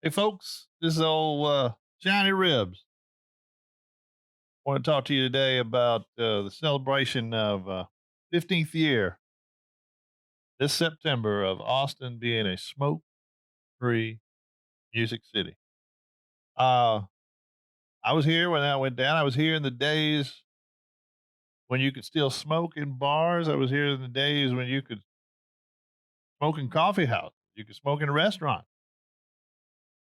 Hey, folks, this is old Shinyribs. I want to talk to you today about the celebration of 15th year this September of Austin being a smoke-free music city. Uh, I was here when that went down. I was here in the days when you could still smoke in bars. I was here in the days when you could smoke in coffee houses. You could smoke in a restaurant.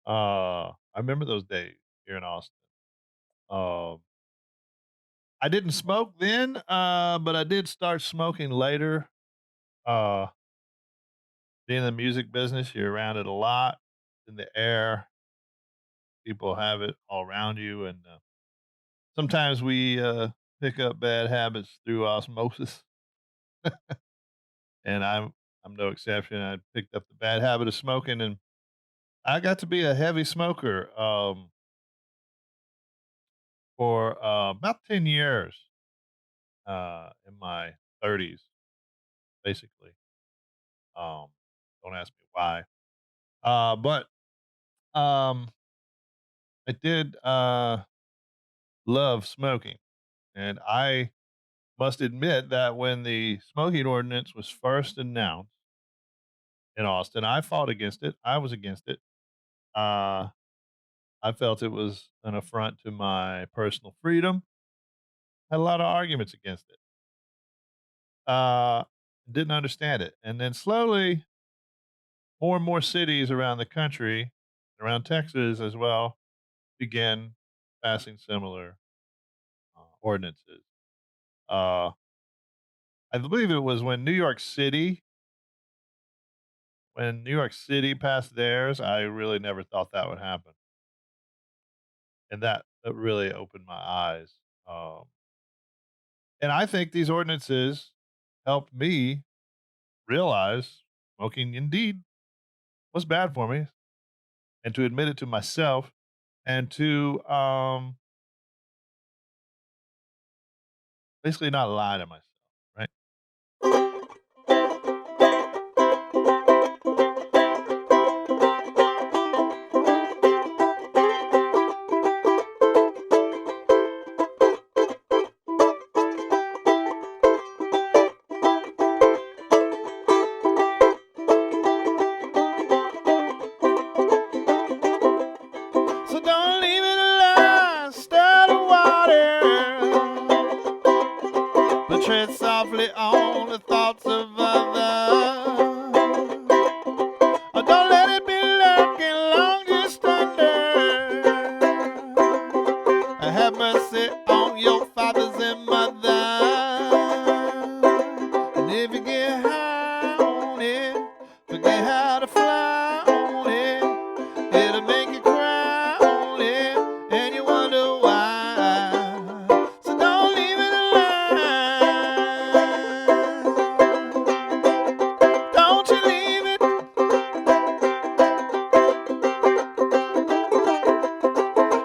I remember those days here in Austin. Uh, I didn't smoke then, but I did start smoking later. Uh, Being in the music business, you're around it a lot, in the air. People have it all around you, and sometimes we pick up bad habits through osmosis, and I'm no exception. I picked up the bad habit of smoking, and I got to be a heavy smoker for about 10 years in my 30s, basically. Um, don't ask me why, but um, I did love smoking, and I must admit that when the smoking ordinance was first announced in Austin, I fought against it. I was against it. Uh, I felt it was an affront to my personal freedom. Had a lot of arguments against it. Uh, didn't understand it. And then slowly, more and more cities around the country, around Texas as well, began passing similar ordinances. Uh, I believe it was when New York City passed theirs. I really never thought that would happen, and that really opened my eyes. Um, and I think these ordinances helped me realize smoking indeed was bad for me, and to admit it to myself, and to basically not lie to myself. Right? So don't leave it alone. Stir the water, but tread softly on the thoughts of others. Oh, don't let it be lurking long just under. Have mercy on your fathers and mothers. And if you get high on it, forget how to fly on it. It'll make you cry on it, and you wonder why. So don't leave it alone. Don't you leave it.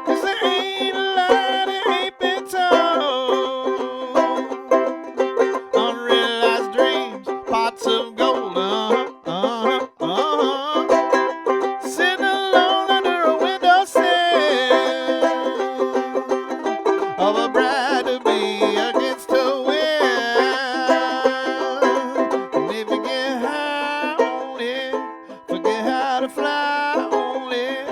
'Cause there ain't a lie that ain't been told. Unrealized dreams, pots of gold. Sitting alone under a windowsill of a bride to be against her will. And if you get high on it, forget how to fly on it.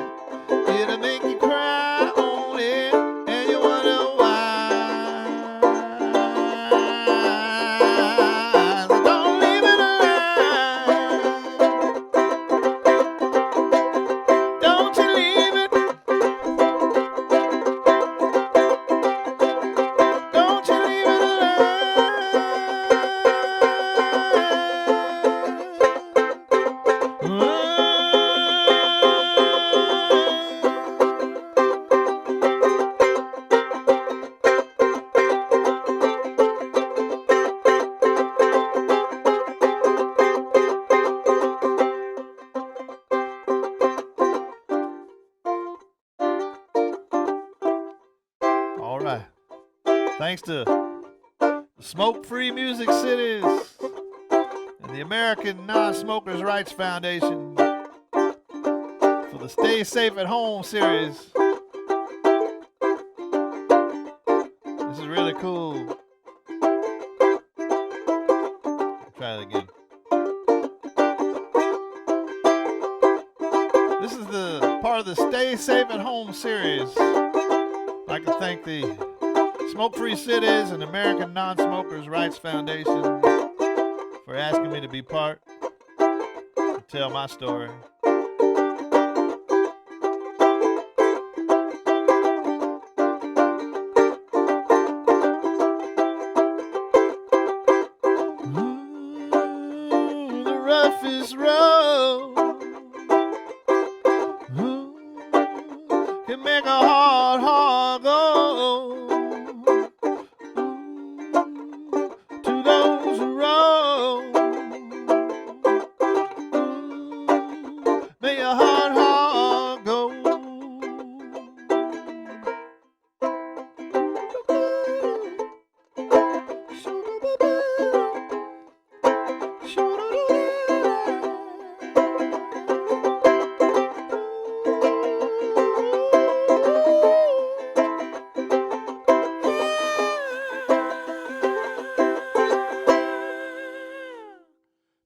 It'll make you cry on it, and you wonder why. So don't leave it alone. Don't you leave it. Don't you leave it All right. Thanks to the Smoke-Free Music Cities and the American Non-Smokers' Rights Foundation for the Stay Safe at Home series. This is really cool. Try it again. This is the part of the Stay Safe at Home series. I'd like to thank the Smokefree Cities and American Non-Smokers Rights Foundation for asking me to be part and tell my story. Ooh, the roughest road can make a heart go. To those who roll, may your heart go.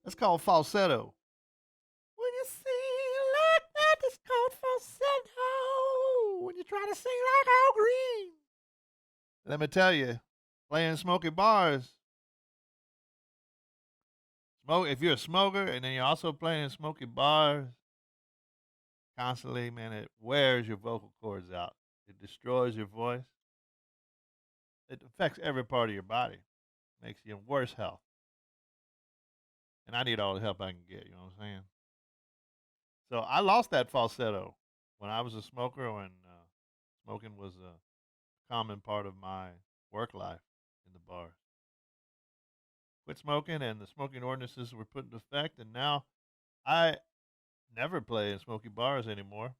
That's called falsetto. When you sing like that, it's called falsetto. When you try to sing like Al Green. Let me tell you, playing smoky bars. If you're a smoker and then you're also playing smoky bars constantly, man, it wears your vocal cords out. It destroys your voice. It affects every part of your body. Makes you in worse health. And I need all the help I can get, you know what I'm saying? So I lost that falsetto when I was a smoker, when smoking was a common part of my work life in the bar. Quit smoking, and the smoking ordinances were put into effect, and now I never play in smoky bars anymore.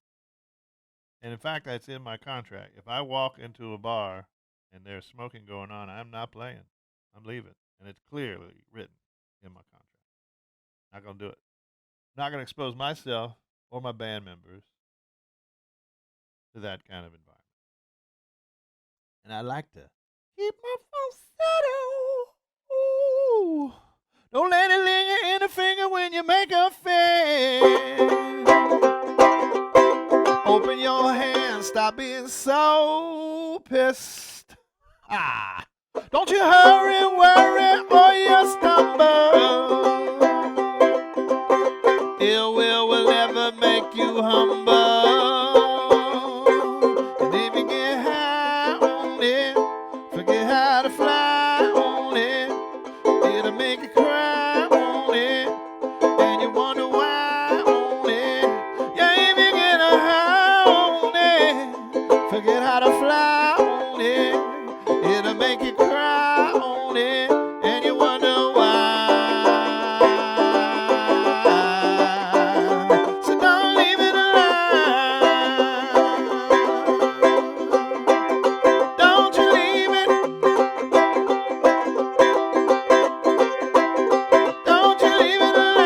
And in fact, that's in my contract. If I walk into a bar and there's smoking going on, I'm not playing. I'm leaving, and it's clearly written in my contract. Not gonna do it. Not gonna expose myself or my band members to that kind of environment. And I like to keep my falsetto. Ooh. Don't let it linger in the finger when you make a face. Open your hands, stop being so pissed. Ah. Don't you hurry, worry, or you stumble. Ill will never make you humble. And if you get high on it, forget how to fly on it. It'll make you cry on it, and you wonder why on it. Yeah, if you get a high on it, forget how to fly on it. It'll make you cry on it, and you wonder why. So don't leave it alone. Don't you leave it. Don't you leave it alone.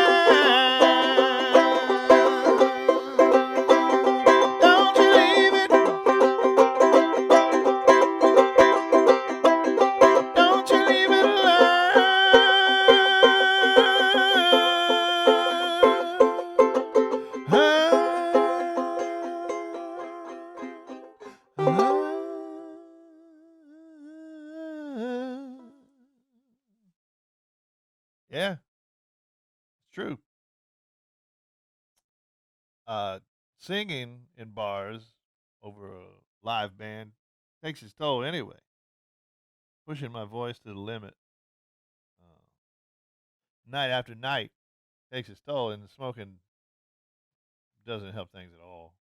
Don't you leave it. Don't you leave it alone. Yeah, it's true. Singing in bars over a live band takes its toll anyway. Pushing my voice to the limit, uh, night after night, takes its toll, and the smoking doesn't help things at all.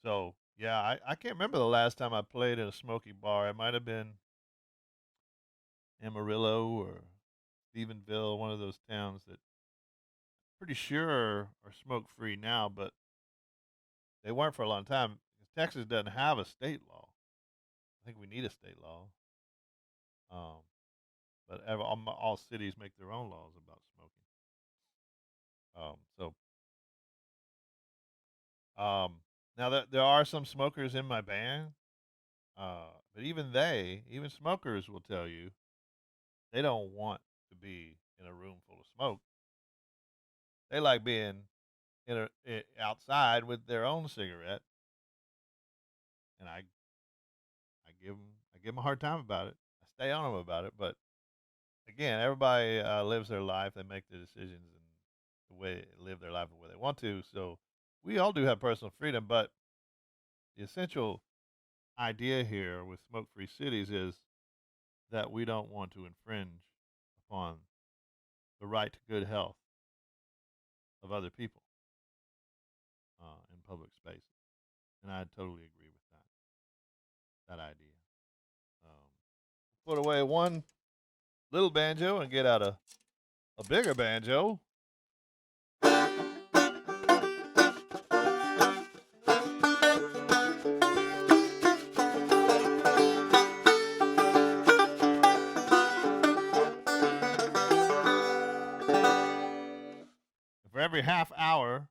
So, yeah, I can't remember the last time I played in a smoky bar. It might have been Amarillo or Stephenville, one of those towns that pretty sure are smoke free now, but they weren't for a long time. Texas doesn't have a state law. I think we need a state law. Um, but all cities make their own laws about smoking. So Now there are some smokers in my band, but even smokers will tell you they don't want to be in a room full of smoke. They like being outside with their own cigarette, and I give them a hard time about it. I stay on them about it, but again, everybody lives their life. They make their decisions and live their life the way they want to. So we all do have personal freedom, but the essential idea here with Smoke-Free Cities is that we don't want to infringe upon the right to good health of other people in public spaces, and I totally agree with that idea. Um, put away one little banjo and get out a bigger banjo. For every half hour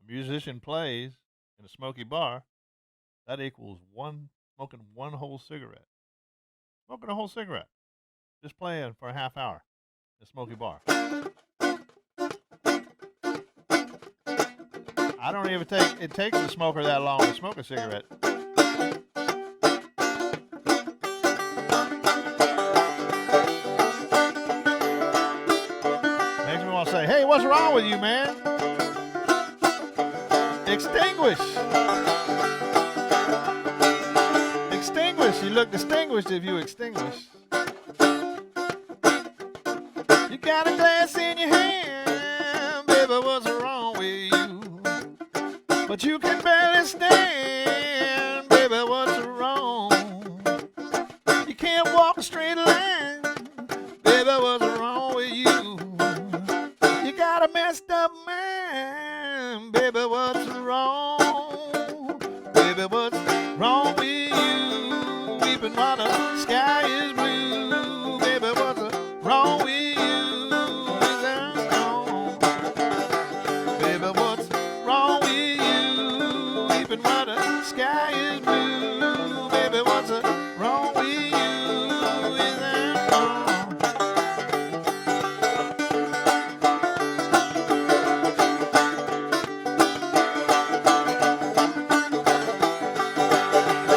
a musician plays in a smoky bar, that equals smoking one whole cigarette. Smoking a whole cigarette. Just playing for a half hour in a smoky bar. I don't even think it takes a smoker that long to smoke a cigarette. Makes me want to say, hey, what's wrong with you, man? Extinguish. Extinguish. You look distinguished if you extinguish. You got a glass in your hand, baby, what's wrong with you? But you can barely stand, baby, what's wrong? You can't walk a straight line, baby, what's wrong with you? You got a messed up mind, baby, what's wrong? Baby, what's wrong with you? Weeping while the sky is blue, baby, what's wrong with you? Is that wrong? Baby, what's wrong with you? Weeping while the sky is blue, baby, what's wrong with you? Is that wrong?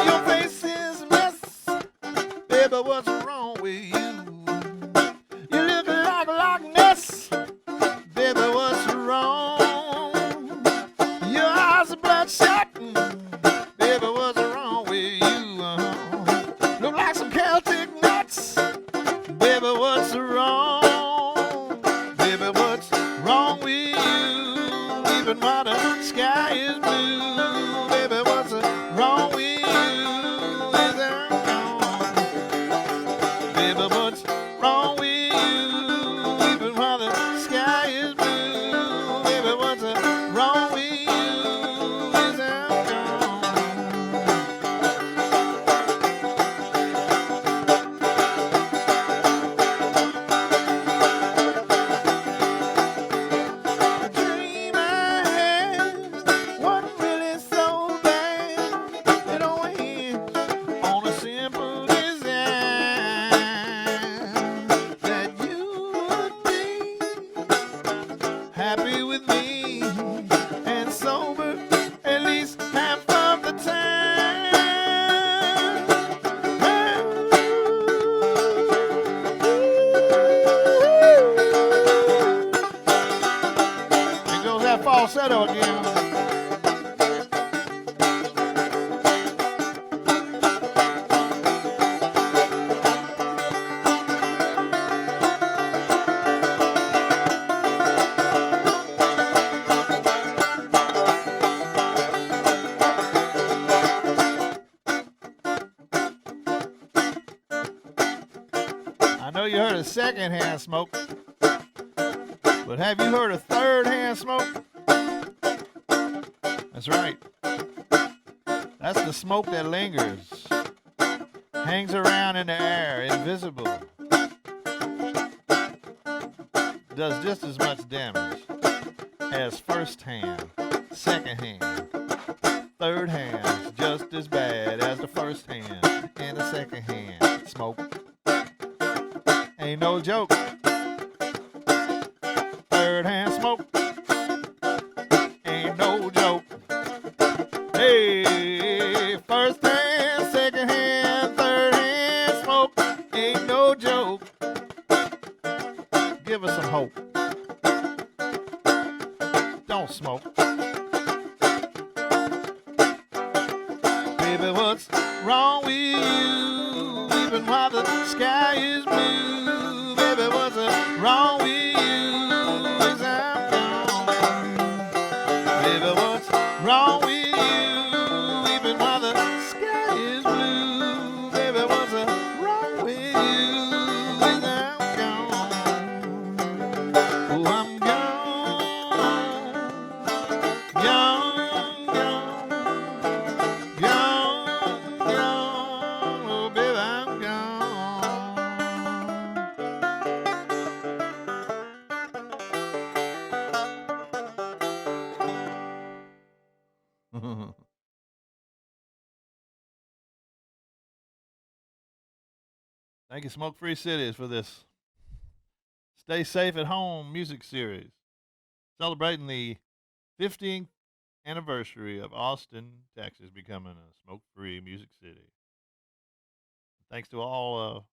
Your face is a mess, baby, what's wrong with you? You look like Loch Ness, baby, what's wrong? Your eyes are bloodshot, baby, what's wrong with you? Look like some Celtic nuts, baby, what's wrong? Baby, what's wrong with you? Even while the sky is blue, baby, what's wrong with you? Is that wrong? Baby, what's wrong with you? Even while the sky is blue, baby, what's wrong with you? Is that wrong? The dream I had wasn't really so bad. It only hinged on a simple design that you would be happy with me and sober at least half of the time. Here goes that falsetto again. I know you heard of secondhand smoke, but have you heard of third-hand smoke? That's right. That's the smoke that lingers, hangs around in the air, invisible, does just as much damage as first-hand. second hand, third hand's just as bad as the first hand, and the second hand smoke ain't no joke. Third hand smoke ain't no joke. Hey, first hand, second hand, third hand smoke ain't no joke. Give us some hope. Don't smoke. Baby, what's wrong with you? Even while the sky is blue. Baby, what's wrong with you? Is I'm gone. Baby, what's wrong with you? Even while the sky is blue. Baby, what's wrong with you? Is I'm gone. Oh, I'm gone. Gone, gone. Gone, gone. Oh, baby, I'm gone. Thank you, Smokefree Cities, for this Stay Safe at Home music series, celebrating the 15th anniversary of Austin, Texas, becoming a smoke-free music city. Thanks to all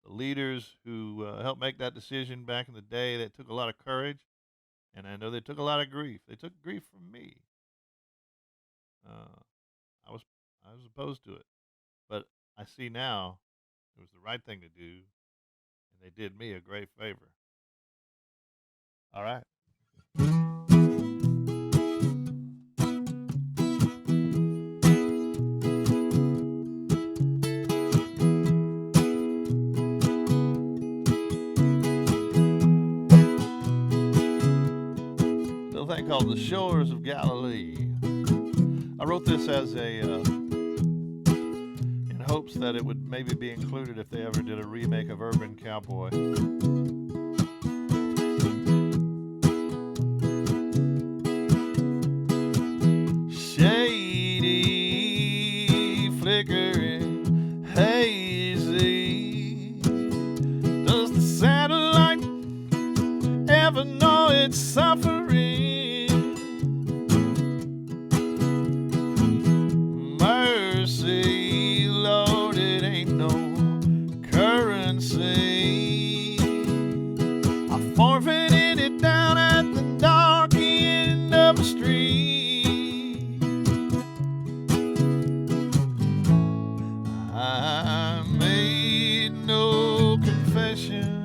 the leaders who helped make that decision back in the day. That took a lot of courage, and I know they took a lot of grief. They took grief from me. Uh, I was opposed to it, but I see now it was the right thing to do, and they did me a great favor. All right. Little thing called The Shores of Galilee. I wrote this as a in hopes that it would maybe be included if they ever did a remake of Urban Cowboy. Shady, flickering, hazy. Does the satellite ever know it's suffering? Mercy, Lord, it ain't no currency. I forfeited it down at the dark end of the street. I made no confession.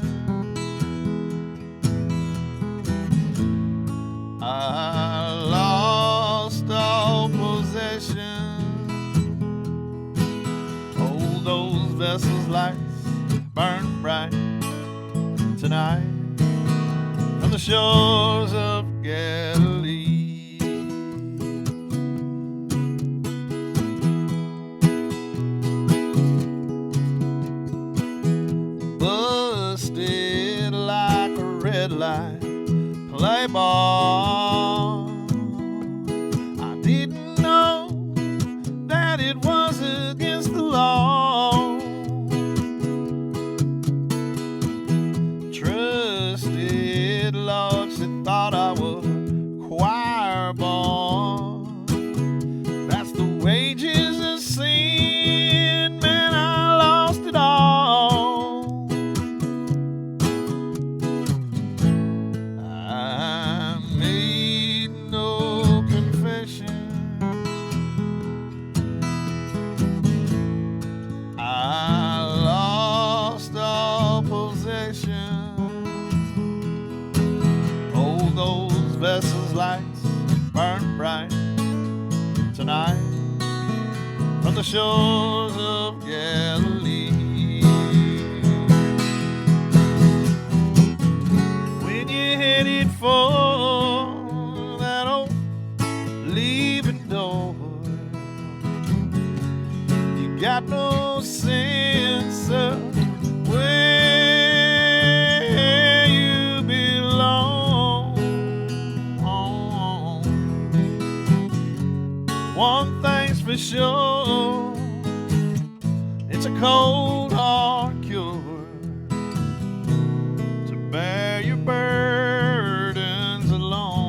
I lost all possession. Hold those vessels' lights burn bright tonight on the shores of Galilee. Busted like a red light play ball. I didn't know that it was against the law. Trusted Lord, she thought I was choir born. That's the wages of sin, man, I lost it all. I made no confession. I lost all possession. Hold those vessels' lights burn bright tonight from the shores of Galilee. When you're headed for that old leaving door, you got no sense of where you belong. for sure. It's a cold hard cure to bear your burdens alone.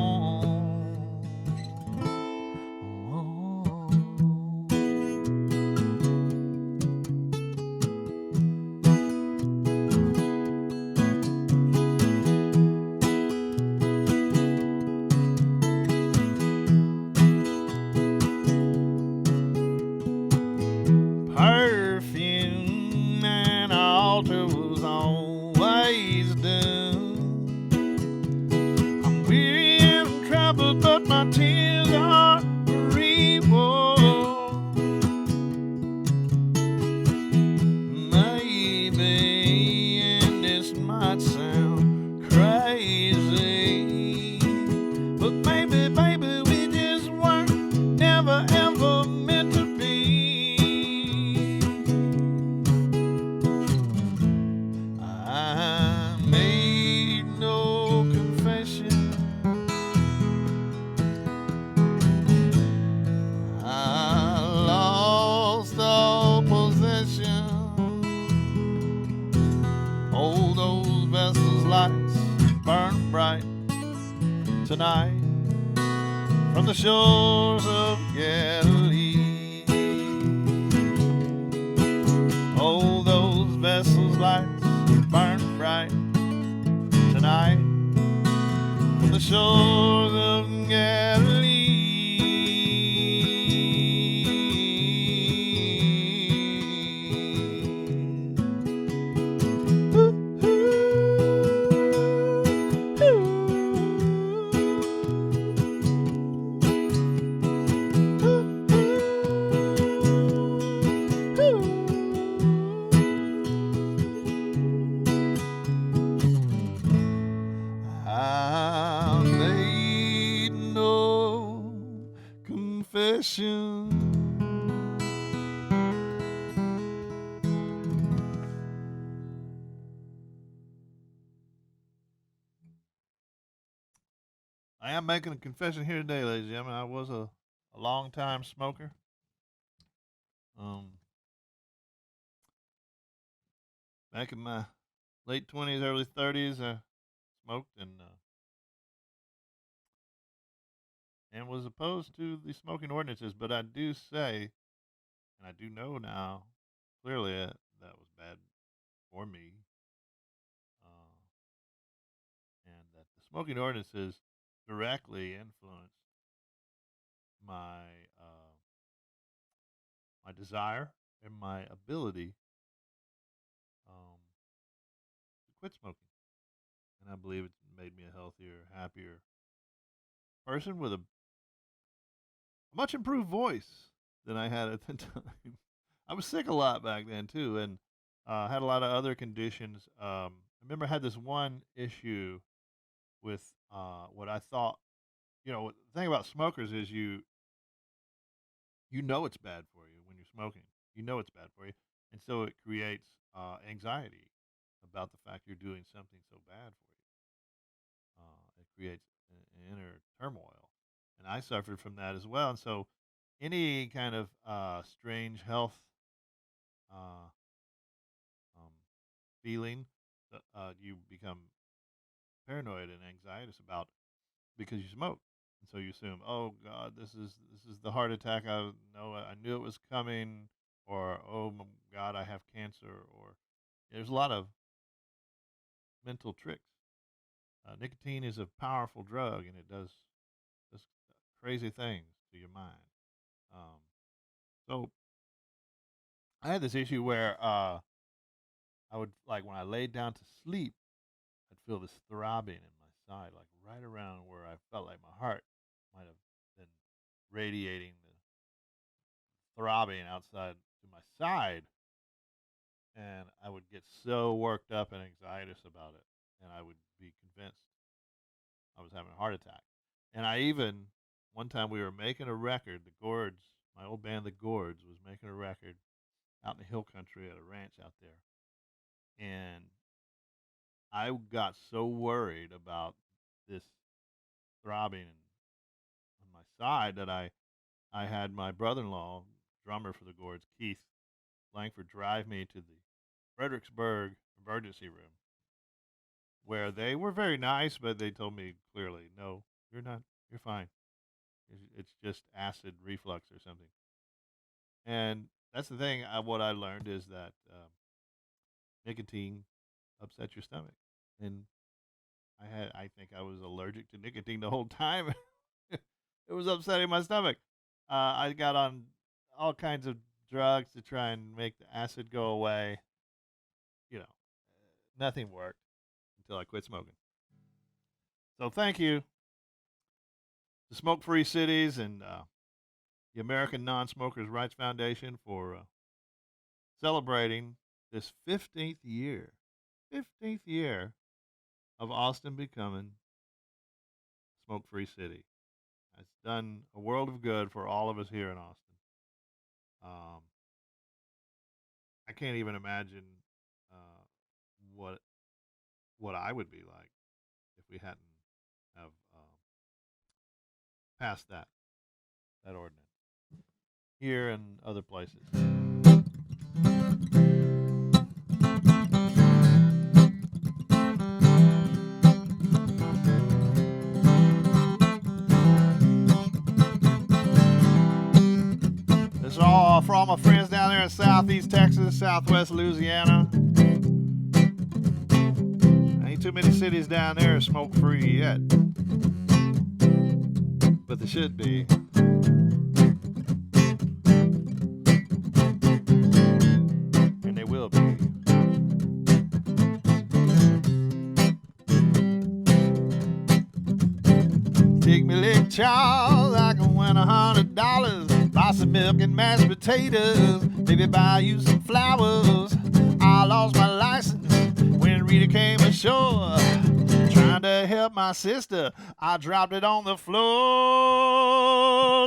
Perfume and altar was always done. I'm weary and troubled, but my tears are reward. Maybe, and this might sound crazy, but maybe, baby, we just weren't never ever meant to be. I made no confession. I lost all possession. Oh, those vessels' lights burn bright tonight from the shores of Galilee. Oh, those vessels' lights burn bright tonight from the shores of Galilee. I made no confession. I am making a confession here today, ladies and gentlemen. I was a long time smoker. Um, Back in my late 20s, early 30s, I smoked and was opposed to the smoking ordinances. But I do say, and I do know now clearly that was bad for me, uh, and that the smoking ordinances directly influenced my my desire and my ability um, to quit smoking. And I believe it's made me a healthier, happier person with a much improved voice than I had at the time. I was sick a lot back then too, and had a lot of other conditions. I remember I had this one issue with what I thought. The thing about smokers is you know it's bad for you when you're smoking. You know it's bad for you, and so it creates anxiety about the fact you're doing something so bad for you. It creates an inner turmoil, and I suffered from that as well. And so, any kind of strange health uh, um, feeling, you become paranoid and anxious about because you smoke, and so you assume, oh God, this is the heart attack I know I knew it was coming, or oh my God, I have cancer, or there's a lot of mental tricks. Nicotine is a powerful drug, and it does just crazy things to your mind. Um, so I had this issue where I would like when I laid down to sleep, I'd feel this throbbing in my side, like right around where I felt like my heart might have been radiating the throbbing outside to my side, and I would get so worked up and anxious about it, and I would be convinced I was having a heart attack. And I even one time we were making a record, the Gourds, my old band, the Gourds, was making a record out in the hill country at a ranch out there, and I got so worried about this throbbing on my side that I I had my brother-in-law, drummer for the Gourds, Keith Langford, drive me to the Fredericksburg emergency room, where they were very nice, but they told me clearly, no, you're not, you're fine. It's just acid reflux or something. And that's the thing. What I learned is that nicotine upsets your stomach, and I think I was allergic to nicotine the whole time. It was upsetting my stomach. I got on all kinds of drugs to try and make the acid go away. Nothing worked until I quit smoking. So thank you to Smokefree Cities and the American Non-Smokers Rights Foundation for celebrating this 15th year of Austin becoming a smoke-free city. It's done a world of good for all of us here in Austin. Um, I can't even imagine uh, what what I would be like if we hadn't have passed that ordinance here and other places. This is all for all my friends down there in Southeast Texas, Southwest Louisiana. Ain't too many cities down there smoke free yet, but they should be. And they will be. Take me, Lake Charles, I can win $100. Buy some milk and mashed potatoes. Maybe buy you some flowers. I lost my license when Rita came ashore. Trying to help my sister, I dropped it on the floor.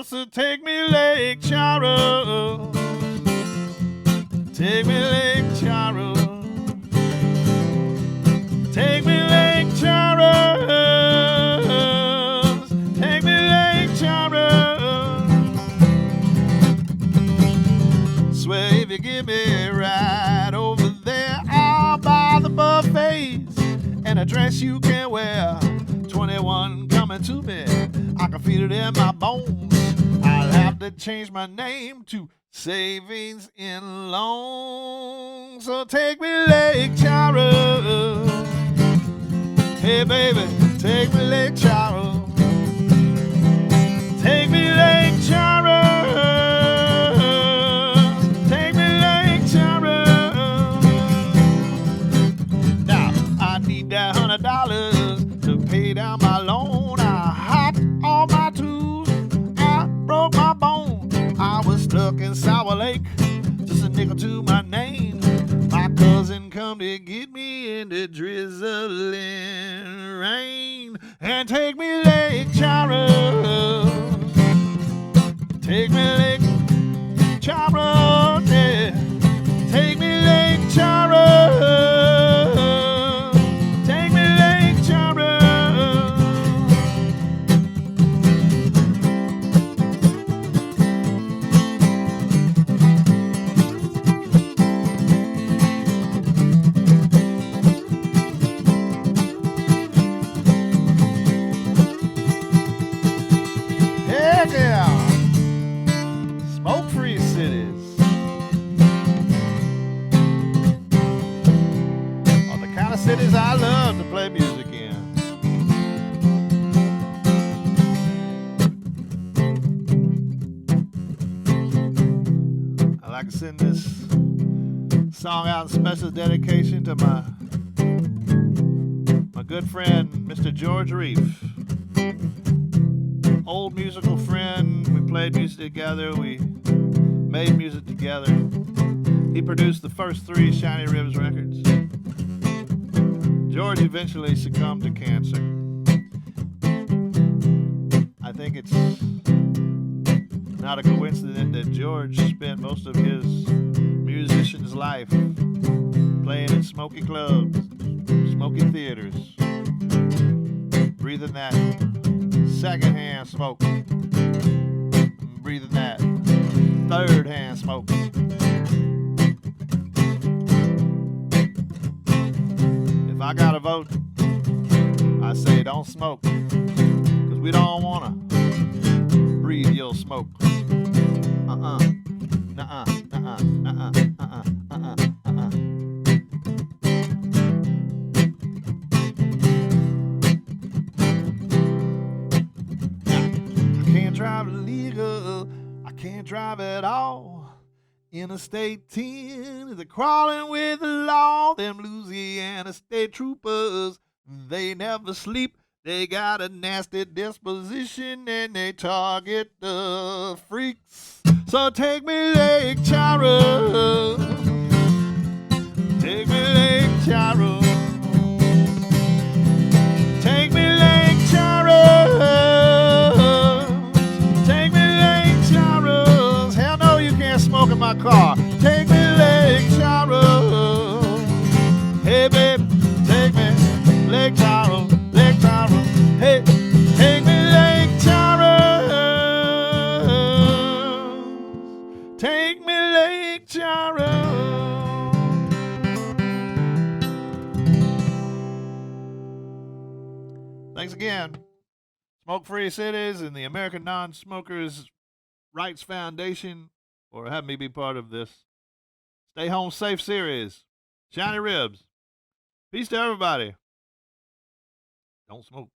So take me, Lake Charles. Take me, Lake Charles. Take me, Lake Charles. Take me, Lake Charles. Swear if you give me a ride over there, I'll buy the buffets and a dress you can wear. 21 coming to me, I can feel it in my bones. I'll have to change my name to Savings in Loans. So take me, Lake Charles. Hey baby, take me, Lake Charles. Take me, Lake Charles. Take me, Lake Charles. Now I need that $100 to pay down my loan. I hopped all my tools, I broke my bone. I was stuck in Sour Lake, just a nickel to my name. My cousin come to get me in the drizzling rain. And take me, Lake Charles. Take me, Lake Charles, yeah. Take me, Lake Charles. Take me, Lake Charles. Heck yeah! Smokefree Cities are the kind of cities I love to play music in. I'd like to send this song out in special dedication to my good friend, Mr. George Reef. Old musical friend. We played music together. We made music together. He produced the first 3 Shinyribs records. George eventually succumbed to cancer. I think it's not a coincidence that George spent most of his musician's life playing in smoky clubs, smoky theaters, breathing that secondhand smoke, breathing that third hand smoke. If I got a vote, I say don't smoke, 'cause we don't wanna breathe your smoke. Uh-uh, nuh-uh, uh-uh, uh-uh, uh-uh, uh-uh, uh-uh. I can't drive illegal, I can't drive at all. Interstate 10 is a crawling with the law. Them Louisiana state troopers, they never sleep. They got a nasty disposition and they target the freaks. So take me Lake Charles, take me Lake Charles, take me Lake Charles, take me Lake Charles. Hell no, you can't smoke in my car. Take me Lake Charles. Hey baby, take me Lake Charles, Lake Charles. Hey, take me Lake Charles, take me Lake Charles. Thanks again, Smokefree Cities and the American Non-Smokers Rights Foundation, for having me be part of this Stay Home Safe series. Shinyribs. Peace to everybody. Don't smoke.